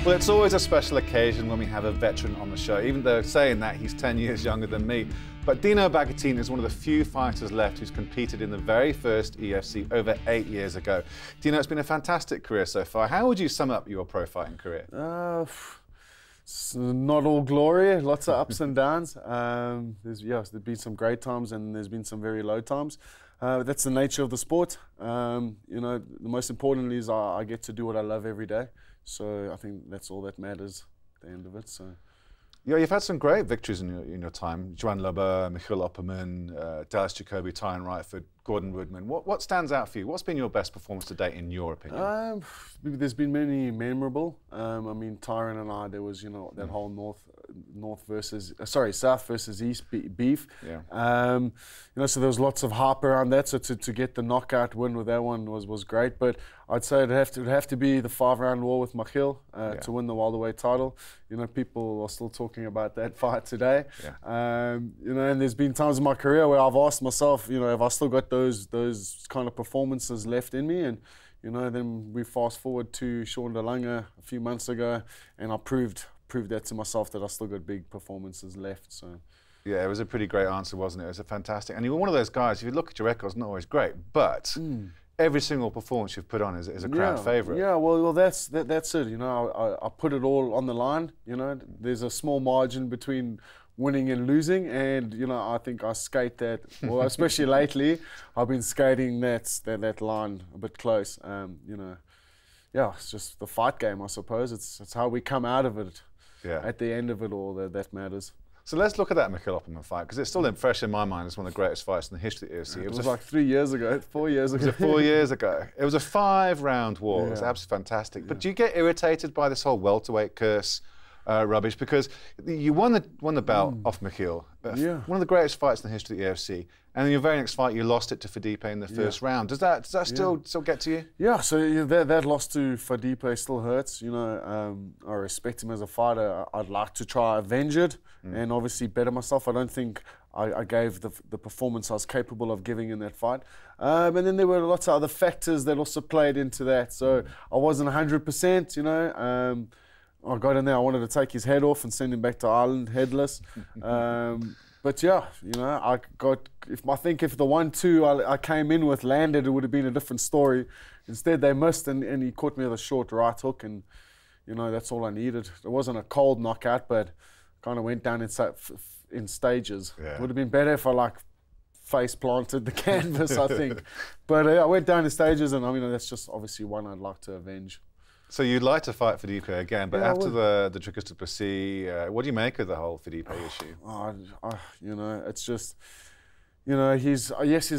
Well, it's always a special occasion when we have a veteran on the show, even though saying that he's 10 years younger than me. But Dino Bagattin is one of the few fighters left who's competed in the very first EFC over 8 years ago. Dino, it's been a fantastic career so far. How would you sum up your pro fighting career? It's not all glory, lots of ups and downs. There's been some great times and there's been some very low times. That's the nature of the sport. You know, the most importantly is I get to do what I love every day. So I think that's all that matters at the end of it. So. Yeah, you've had some great victories in your time. Joan Lubber, Michiel Opperman, Dallas Jacoby, Tyron Rightford, Gordon Woodman. What stands out for you? What's been your best performance to date in your opinion? There's been many memorable. I mean, Tyron and I, there was, you know, that whole South versus East beef. Yeah. You know, so there was lots of hype around that. So to get the knockout win with that one was great. But I'd say it'd have to be the 5-round war with Michiel to win the welterweight title. You know, people are still talking about that fight today. Yeah. You know, and there's been times in my career where I've asked myself, you know, have I still got those kind of performances left in me? And you know, then we fast forward to Sean DeLange a few months ago, and I proved that to myself that I still got big performances left. So. Yeah, it was a pretty great answer, wasn't it? It was a fantastic, and you were one of those guys. If you look at your records, not always great, but every single performance you've put on is a crowd favourite. Yeah, well, that's it. You know, I put it all on the line. You know, there's a small margin between winning and losing, and you know, I think I skate that. Well, especially lately, I've been skating that line a bit close. You know, yeah, it's just the fight game, I suppose. It's how we come out of it. Yeah. At the end of it all, that matters. So let's look at that Michiel Opperman fight, because it's still fresh in my mind as one of the greatest fights in the history of the UFC. It was like 3 years ago, 4 years ago. It was 4 years ago. It was a 5-round war. Yeah. It was absolutely fantastic. But do you get irritated by this whole welterweight curse rubbish? Because you won the belt off Michiel. One of the greatest fights in the history of the UFC. And in your very next fight, you lost it to Fadipe in the first round. Does that still get to you? Yeah, so that loss to Fadipe still hurts. You know, I respect him as a fighter. I'd like to try avenge it and obviously better myself. I don't think I gave the performance I was capable of giving in that fight. And then there were lots of other factors that also played into that. So I wasn't 100%, you know. I got in there, I wanted to take his head off and send him back to Ireland headless. But yeah, you know, I think if the 1-2 I came in with landed, it would have been a different story. Instead, they missed, and he caught me with a short right hook, and you know, that's all I needed. It wasn't a cold knockout, but kind of went down in stages. Yeah. It would have been better if I face planted the canvas, I think. But I went down in stages, and I mean, that's just obviously one I'd like to avenge. So you'd like to fight Fadipe again, but after the Dricus du Plessis, what do you make of the whole Fadipe issue? You know, it's just, you know, he's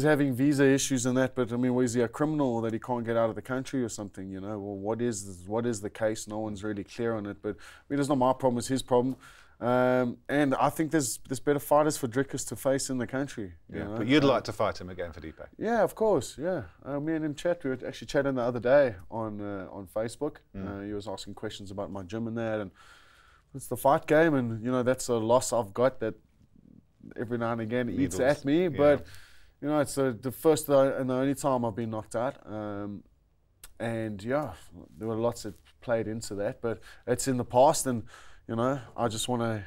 having visa issues and that, but I mean, is he a criminal that he can't get out of the country or something? You know, well, what is the case? No one's really clear on it. But I mean, it's not my problem; it's his problem. And I think there's better fighters for Dricus to face in the country. Yeah, you know? But you'd like to fight him again, Fadipe? Yeah, of course. Yeah, me and him we were actually chatting the other day on Facebook. He was asking questions about my gym and that, and it's the fight game, and you know, that's a loss I've got that every now and again eats at me. Yeah. But you know, it's the first and the only time I've been knocked out. And yeah, there were lots that played into that, but it's in the past, and you know, I just want to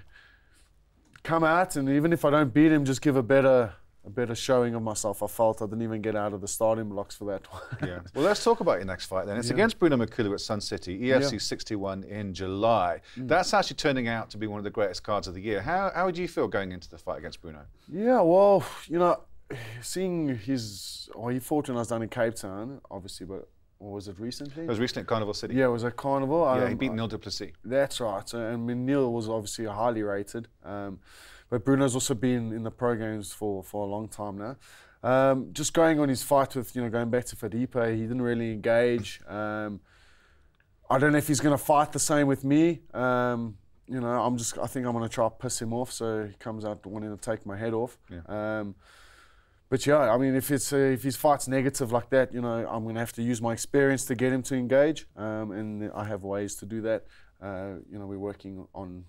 come out, and even if I don't beat him, just give a better showing of myself. I felt I didn't even get out of the starting blocks for that one. Yeah. Well, let's talk about your next fight then. It's against Bruno Makulu at Sun City, EFC 61 in July. That's actually turning out to be one of the greatest cards of the year. How would you feel going into the fight against Bruno? Yeah, well, you know, seeing he fought when I was down in Cape Town, obviously, but. Or was it recently? It was recently at Carnival City. Yeah, it was at Carnival. Yeah, he beat Neil du Plessis. That's right. So, and I mean, Neil was obviously highly rated. But Bruno's also been in the pro games for a long time now. Just going on his fight with, you know, going back to Fadipe, he didn't really engage. I don't know if he's going to fight the same with me. You know, I think I'm going to try to piss him off so he comes out wanting to take my head off. Yeah. But yeah, I mean, if his fight's negative like that, you know, I'm going to have to use my experience to get him to engage, and I have ways to do that. You know, we're working on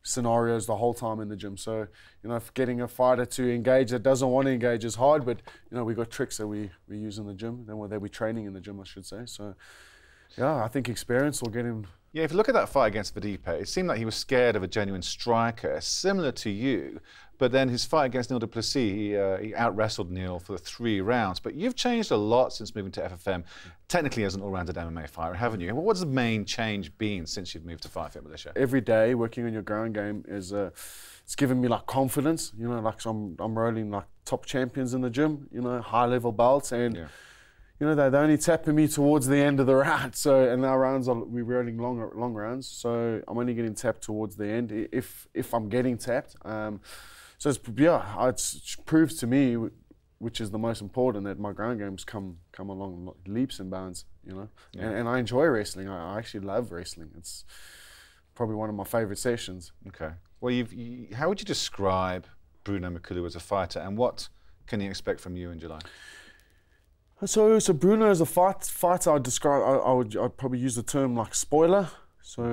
scenarios the whole time in the gym. So, you know, if getting a fighter to engage that doesn't want to engage is hard, but, you know, we've got tricks that we use in the gym, that we're training in the gym, I should say. So, yeah, I think experience will get him Yeah, if you look at that fight against Fadipe, it seemed like he was scared of a genuine striker, similar to you. But then his fight against Neil Duplessis, he out-wrestled Neil for 3 rounds. But you've changed a lot since moving to FFM, technically as an all-rounded MMA fighter, haven't you? What's the main change been since you've moved to Fight Fit Militia? Every day working on your ground game is it's given me like confidence. You know, like so I'm rolling like top champions in the gym. You know, high-level belts, and you know they're only tapping me towards the end of the round. So and our rounds we're rolling long rounds. So I'm only getting tapped towards the end if I'm getting tapped. So it proves to me, which is the most important, that my ground game's come along leaps and bounds, you know. And I enjoy wrestling. I actually love wrestling. It's probably one of my favorite sessions. Okay. Well, how would you describe Bruno Makulu as a fighter, and what can he expect from you in July? So Bruno as a fighter, I'd probably use the term like spoiler. So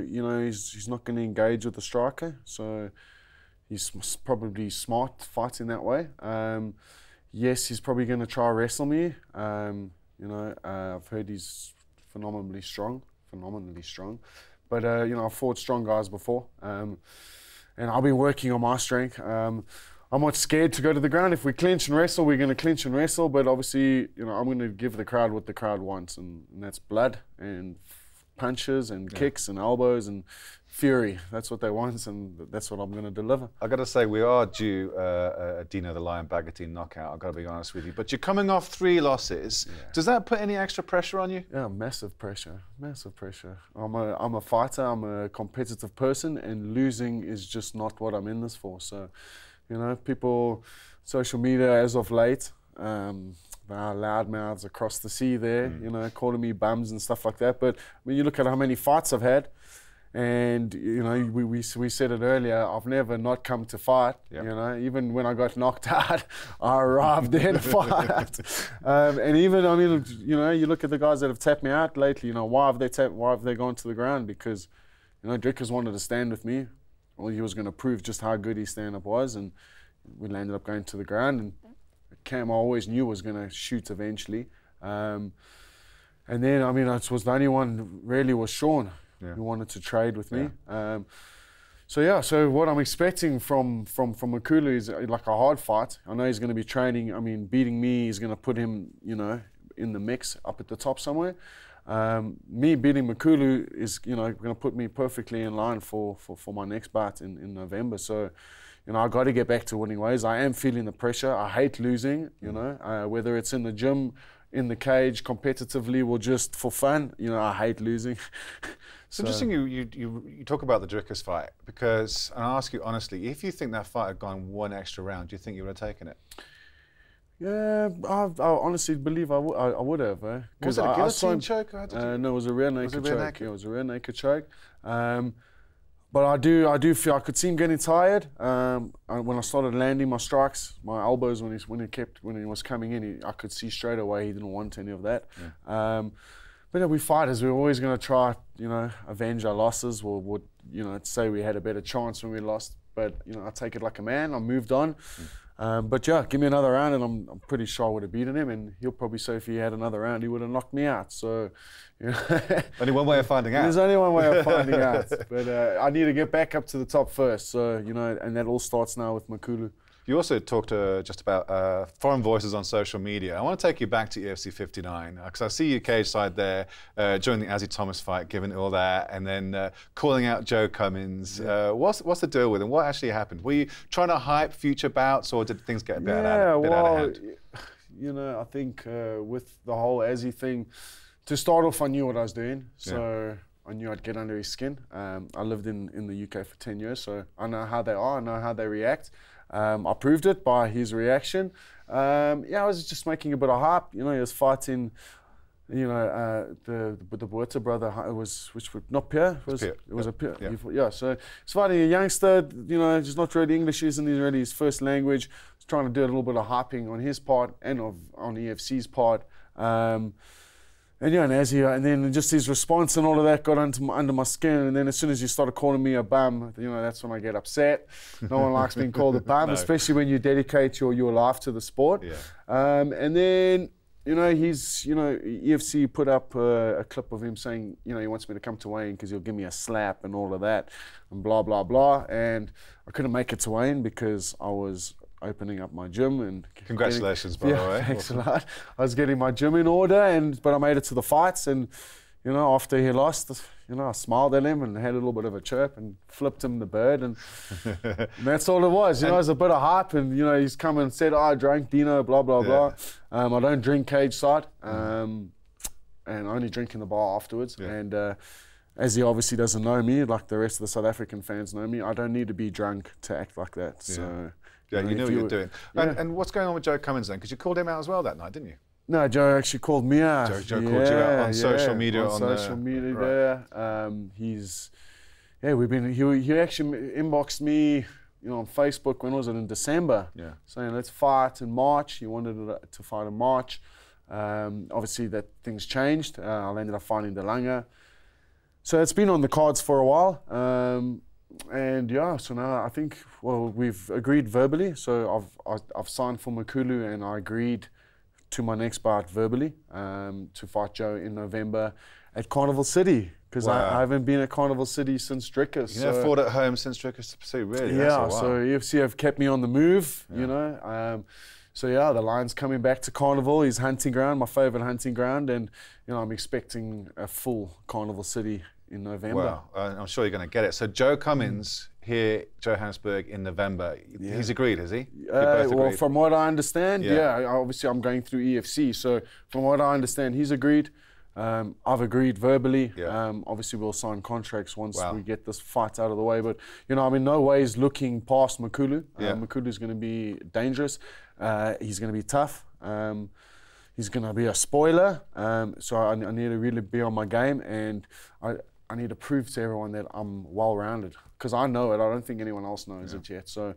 you know he's not going to engage with the striker. So he's probably smart fighting that way. Yes, he's probably going to try to wrestle me. You know, I've heard he's phenomenally strong. But you know, I've fought strong guys before, and I've been working on my strength. I'm not scared to go to the ground. If we clinch and wrestle, we're going to clinch and wrestle. But obviously, you know, I'm going to give the crowd what the crowd wants, and that's blood and punches and kicks and elbows and fury. That's what they want, and that's what I'm going to deliver. I got to say, we are due a Dino the Lion Bagattin knockout. I've got to be honest with you. But you're coming off 3 losses. Yeah. Does that put any extra pressure on you? Yeah, massive pressure. Massive pressure. I'm a fighter. I'm a competitive person, and losing is just not what I'm in this for. So, you know, people, social media as of late. Our loudmouths across the sea there, you know, calling me bums and stuff like that. But when you look at how many fights I've had, and you know, we said it earlier, I've never not come to fight. You know, even when I got knocked out, I arrived there to fight. And even, I mean, you know, you look at the guys that have tapped me out lately. You know, why have they gone to the ground? Because, you know, Drickers wanted to stand with me. Well, he was going to prove just how good his stand-up was, and we ended up going to the ground. And Cam, I always knew was going to shoot eventually. And then, I mean, it was the only one really was Sean who wanted to trade with me. So what I'm expecting from Makulu is like a hard fight. I know he's going to be training. I mean, beating me is going to put him, you know, in the mix up at the top somewhere. Me beating Makulu is, you know, going to put me perfectly in line for my next bout in November. So, you know, I got to get back to winning ways. I am feeling the pressure. I hate losing, you know, whether it's in the gym, in the cage, competitively, or just for fun. You know, I hate losing. It's interesting you talk about the Drickers fight, because, and I ask you honestly, if you think that fight had gone 1 extra round, do you think you would have taken it? Yeah, I honestly believe I would have. Was it a guillotine choke? No, it was a rear naked choke. Yeah, it was a rear naked choke. But I do feel I could see him getting tired. When I started landing my strikes, my elbows, when he was coming in, I could see straight away he didn't want any of that. But yeah, we fighters, we're always going to try, you know, avenge our losses, or you know, say we had a better chance when we lost. But you know, I take it like a man. I moved on. But yeah, give me another round, and I'm pretty sure I would have beaten him. And he'll probably say if he had another round, he would have knocked me out. So, you know, only one way of finding out. There's only one way of finding out. But I need to get back up to the top first. So, you know, and that all starts now with Makulu. You also talked just about foreign voices on social media. I want to take you back to UFC 59, because I see you cage side there during the Azzy Thomas fight, giving it all that, and then calling out Joe Cummins. What's the deal with him? What actually happened? Were you trying to hype future bouts, or did things get a bit out of hand? You know, I think with the whole Azzy thing, to start off, I knew what I was doing. So I knew I'd get under his skin. I lived in the UK for 10 years, so I know how they are, I know how they react. I proved it by his reaction. I was just making a bit of hype. You know, he was fighting, you know, the Botha brother. It was not Pierre. It was a Pierre. Yeah. So he's fighting a youngster. You know, just not really English isn't really his first language. He's trying to do a little bit of hyping on his part and on EFC's part. And yeah, and then just his response and all of that got under my skin. And then as soon as you started calling me a bum, you know, that's when I get upset. No one likes being called a bum, especially when you dedicate your life to the sport. And then, you know, EFC put up a clip of him saying, you know, he wants me to come to Wayne because he'll give me a slap and all of that and blah, blah, blah. And I couldn't make it to Wayne because I was opening up my gym. And congratulations, by the way. Thanks a lot. I was getting my gym in order, but I made it to the fights. And, you know, after he lost, you know, I smiled at him and had a little bit of a chirp and flipped him the bird. And that's all it was. You know, it was a bit of hype. And, you know, he's come and said, I drank Dino, blah, blah, blah. I don't drink cage side. And I only drink in the bar afterwards. Yeah. And as he obviously doesn't know me, like the rest of the South African fans know me, I don't need to be drunk to act like that. Yeah. So, yeah, you know what you're doing. Yeah. And what's going on with Joe Cummins then? Because you called him out as well that night, didn't you? No, Joe actually called me out. Joe called you out on social media. On social media there. He actually inboxed me, you know, on Facebook, when was it, in December, saying let's fight in March. He wanted to fight in March. Obviously that things changed. I ended up fighting De Lange. So it's been on the cards for a while. And yeah, so now I think, well, we've agreed verbally. So I've signed for Makulu and I agreed to my next bout verbally to fight Joe in November at Carnival City, because I haven't been at Carnival City since Strickers. You never fought at home since Strickers to pursue, really? Yeah, so EFC have kept me on the move, you know. So yeah, the Lion's coming back to Carnival, his hunting ground, my favourite hunting ground, and you know, I'm expecting a full Carnival City in November. Well, I'm sure you're going to get it. So Joe Cummins here, Johannesburg in November. He's agreed, has he? Well, from what I understand, obviously I'm going through EFC. So from what I understand, he's agreed. I've agreed verbally. Obviously we'll sign contracts once we get this fight out of the way. But you know, I'm in no ways looking past Makulu. Makulu's going to be dangerous. He's going to be tough. He's going to be a spoiler. So I need to really be on my game, and I need to prove to everyone that I'm well-rounded, because I know it. I don't think anyone else knows it yet. So,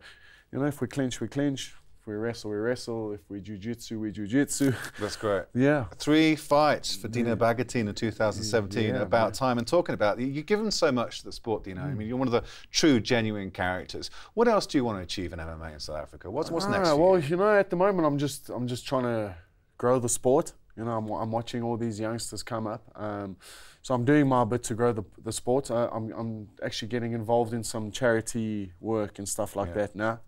you know, if we clinch, we clinch. If we wrestle, we wrestle. If we jiu-jitsu, we jiu-jitsu. That's great. Yeah. 3 fights for Dino Bagattin in 2017. About time. And talking about, you've given so much to the sport, Dino. I mean, you're one of the true, genuine characters. What else do you want to achieve in MMA in South Africa? What's next for you? Well, you know, at the moment, I'm just trying to grow the sport. You know, I'm watching all these youngsters come up. So I'm doing my bit to grow the sport. I'm actually getting involved in some charity work and stuff like that now.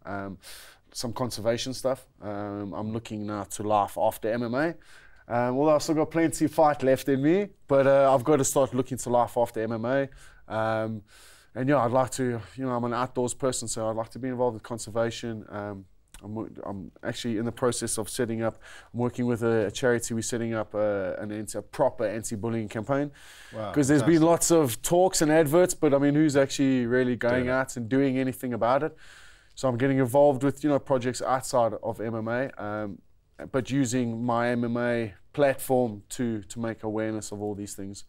Some conservation stuff. I'm looking now to life after MMA. Well, I've still got plenty of fight left in me, but I've got to start looking to life after MMA. And yeah, I'd like to, you know, I'm an outdoors person, so I'd like to be involved with conservation. I'm actually in the process of setting up, I'm working with a charity, we're setting up a proper anti-bullying campaign. Because there's been lots of talks and adverts, but I mean, who's actually really going out and doing anything about it? So I'm getting involved with, you know, projects outside of MMA, but using my MMA platform to make awareness of all these things.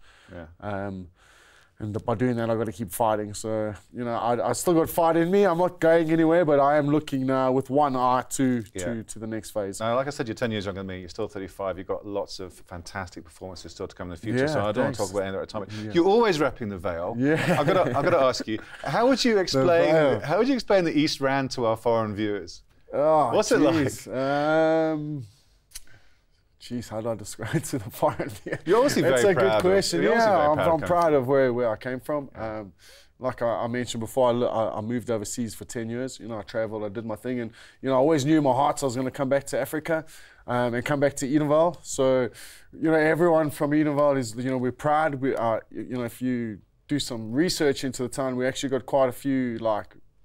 And by doing that, I've got to keep fighting. So, you know, I still got fight in me. I'm not going anywhere, but I am looking now with one eye to the next phase. Now, like I said, you're 10 years younger than me. You're still 35. You've got lots of fantastic performances still to come in the future. So I don't want to talk about any of that time. You're always repping the veil. I've got to ask you, how would you explain the East Rand to our foreign viewers? Oh, what's it like? Jeez, how do I describe it to the foreign view? You're obviously very proud. That's a good question. I'm proud of where I came from. Like I mentioned before, I moved overseas for 10 years. You know, I traveled, I did my thing, and you know, I always knew in my heart I was going to come back to Africa and come back to Edenvale. So, you know, everyone from Edenvale is, you know, we're proud. We are, you know, if you do some research into the town, we actually got quite a few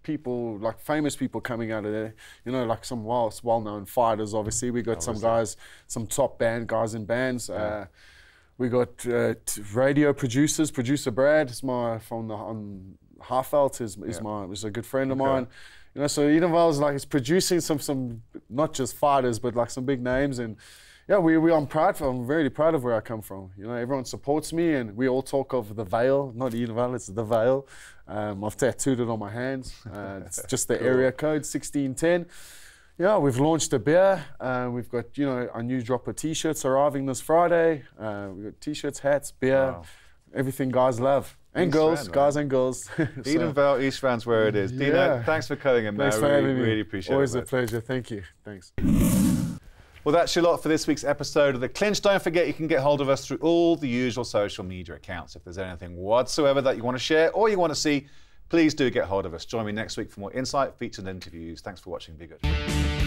people, like famous people coming out of there, you know, like some well-known fighters. Obviously, we got some guys, some top guys in bands. We got radio producers. Producer Brad is on Harveld is a good friend of mine. You know, so Edenvale is like, it's producing some not just fighters, but like some big names. And yeah, I'm very proud of where I come from. You know, everyone supports me, and we all talk of the Veil, not Edenvale, it's the Veil. I've tattooed it on my hands. It's just the area code, 1610. Yeah, we've launched a beer. We've got, you know, our new drop of t-shirts arriving this Friday. We've got t-shirts, hats, beer, everything guys love. And East girls, Rand, guys and girls. Edenvale, East Rand's where it is. Dino, thanks for coming in, man. Thanks for having me. Really appreciate it. Always a pleasure. Thank you. Thanks. Well, that's your lot for this week's episode of The Clinch. Don't forget you can get hold of us through all the usual social media accounts. If there's anything whatsoever that you want to share or you want to see, please do get hold of us. Join me next week for more insight, features and interviews. Thanks for watching. Be good.